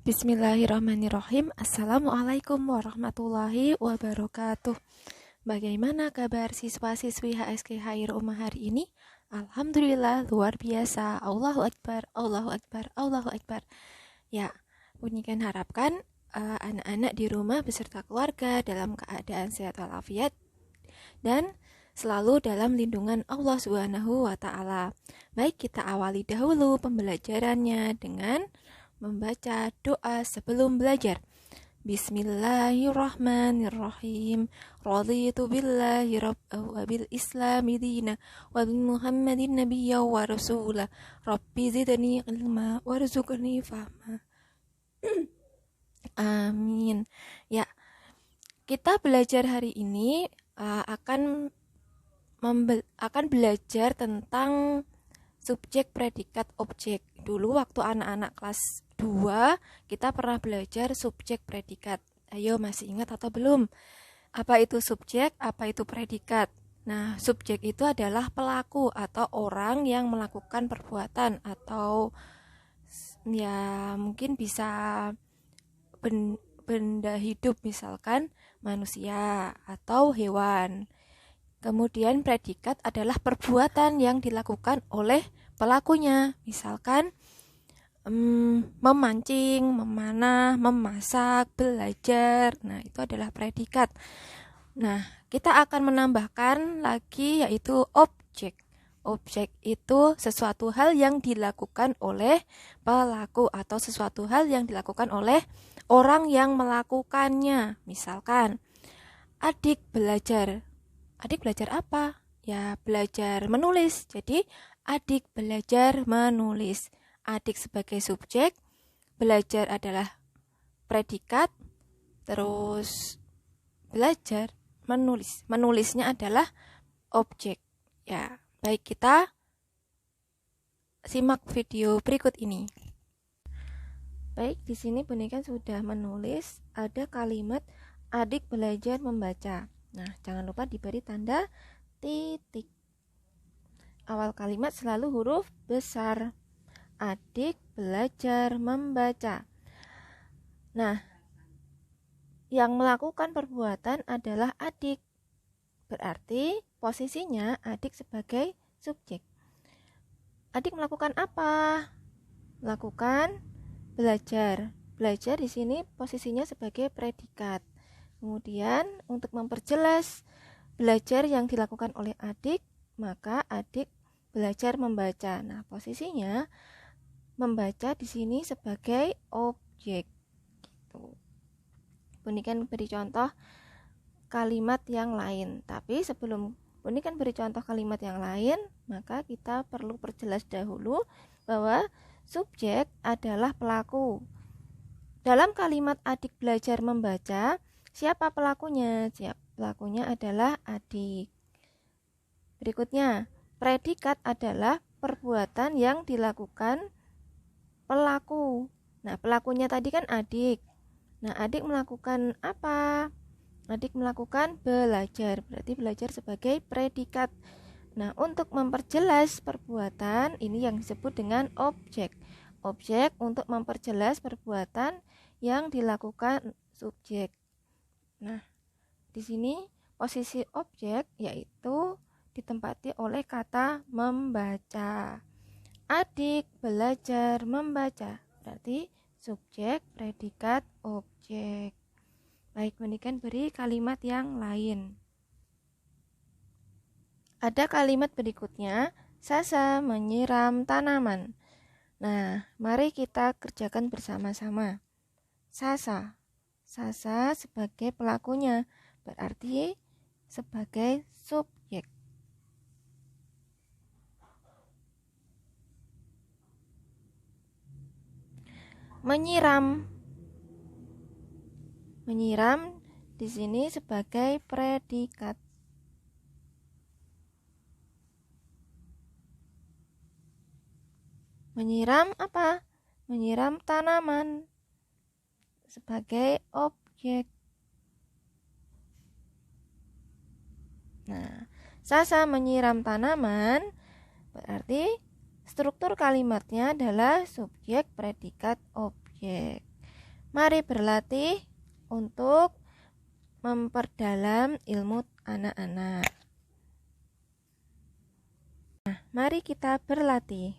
Bismillahirrahmanirrahim. Assalamualaikum warahmatullahi wabarakatuh. Bagaimana kabar siswa-siswi HSK Rumah hari ini? Alhamdulillah luar biasa. Allahu Akbar, Allahu Akbar, Allahu Akbar. Ya, bunyikan harapkan anak-anak di rumah beserta keluarga dalam keadaan sehat walafiat dan selalu dalam lindungan Allah Subhanahu wa taala. Baik, kita awali dahulu pembelajarannya dengan membaca doa sebelum belajar. Bismillahirrahmanirrahim. Raditu billahi rabban wa bil islami dina wa bi Muhammadin nabiyya wa rasula. Rabbi zidni ilma warzuqni fahma. Amin. Ya, kita belajar hari ini akan belajar tentang subjek, predikat, objek. Dulu waktu anak-anak kelas 2, kita pernah belajar subjek, predikat. Ayo, masih ingat atau belum? Apa itu subjek, apa itu predikat? Nah, subjek itu adalah pelaku atau orang yang melakukan perbuatan atau ya mungkin bisa benda hidup, misalkan manusia atau hewan. Kemudian predikat adalah perbuatan yang dilakukan oleh pelakunya, misalkan memancing, memanah, memasak, belajar. Nah, itu adalah predikat. Nah, kita akan menambahkan lagi yaitu objek. Objek itu sesuatu hal yang dilakukan oleh pelaku atau sesuatu hal yang dilakukan oleh orang yang melakukannya. Misalkan, adik belajar. Adik belajar apa? Ya, belajar menulis. Jadi, adik belajar menulis. Adik sebagai subjek, belajar adalah predikat, terus belajar menulis. Menulisnya adalah objek. Ya, baik, kita simak video berikut ini. Baik, di sini boneka sudah menulis ada kalimat adik belajar membaca. Nah, jangan lupa diberi tanda titik. Awal kalimat selalu huruf besar. Adik belajar membaca. Nah, yang melakukan perbuatan adalah adik. Berarti posisinya adik sebagai subjek. Adik melakukan apa? Melakukan belajar. Belajar di sini posisinya sebagai predikat. Kemudian untuk memperjelas belajar yang dilakukan oleh adik, maka adik belajar membaca. Nah, posisinya membaca di sini sebagai objek. Gitu. Bunikan beri contoh kalimat yang lain. Tapi sebelum Bunikan beri contoh kalimat yang lain, maka kita perlu perjelas dahulu bahwa subjek adalah pelaku. Dalam kalimat adik belajar membaca, siapa pelakunya? Pelakunya adalah adik. Berikutnya, predikat adalah perbuatan yang dilakukan pelaku. Nah, pelakunya tadi kan adik. Nah, adik melakukan apa? Adik melakukan belajar. Berarti belajar sebagai predikat. Nah, untuk memperjelas perbuatan, ini yang disebut dengan objek. Objek untuk memperjelas perbuatan yang dilakukan subjek. Nah, di sini posisi objek yaitu ditempati oleh kata membaca. Adik belajar membaca. Berarti subjek, predikat, objek. Baik, Bunikan beri kalimat yang lain. Ada kalimat berikutnya, Sasa menyiram tanaman. Nah, mari kita kerjakan bersama-sama. Sasa. Sasa sebagai pelakunya, berarti sebagai subjek. Menyiram. Menyiram di sini sebagai predikat. Menyiram apa? Menyiram tanaman sebagai objek. Nah, Sasa menyiram tanaman berarti struktur kalimatnya adalah subjek, predikat, objek. Mari berlatih untuk memperdalam ilmu anak-anak. Nah, mari kita berlatih.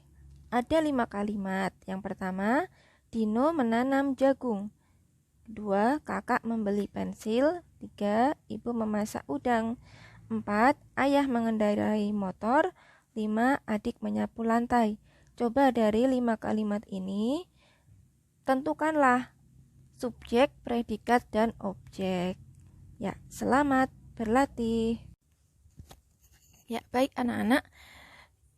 Ada 5 kalimat. Yang pertama, Dino menanam jagung. Kedua, kakak membeli pensil. 3, ibu memasak udang. 4, ayah mengendarai motor. 5, adik menyapu lantai. Coba dari 5 kalimat ini, tentukanlah subjek, predikat, dan objek. Ya, selamat berlatih. Ya, baik anak-anak.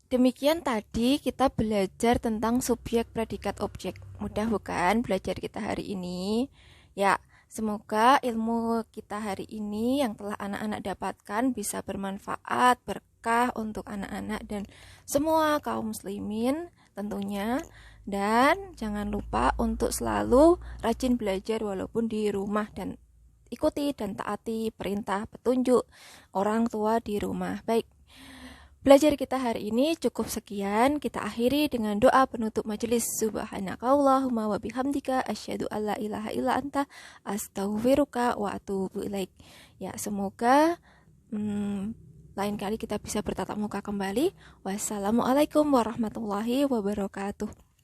Demikian tadi kita belajar tentang subjek, predikat, objek. Mudah bukan belajar kita hari ini? Ya, semoga ilmu kita hari ini yang telah anak-anak dapatkan bisa bermanfaat, berkah untuk anak-anak dan semua kaum muslimin tentunya. Dan jangan lupa untuk selalu rajin belajar walaupun di rumah dan ikuti dan taati perintah petunjuk orang tua di rumah. Baik. Belajar kita hari ini cukup sekian. Kita akhiri dengan doa penutup majelis. Subhanakallahumma wa bihamdika asyhadu alla ilaha illa anta astaghfiruka wa atubu ilaik. Ya, semoga lain kali kita bisa bertatap muka kembali. Wassalamualaikum warahmatullahi wabarakatuh.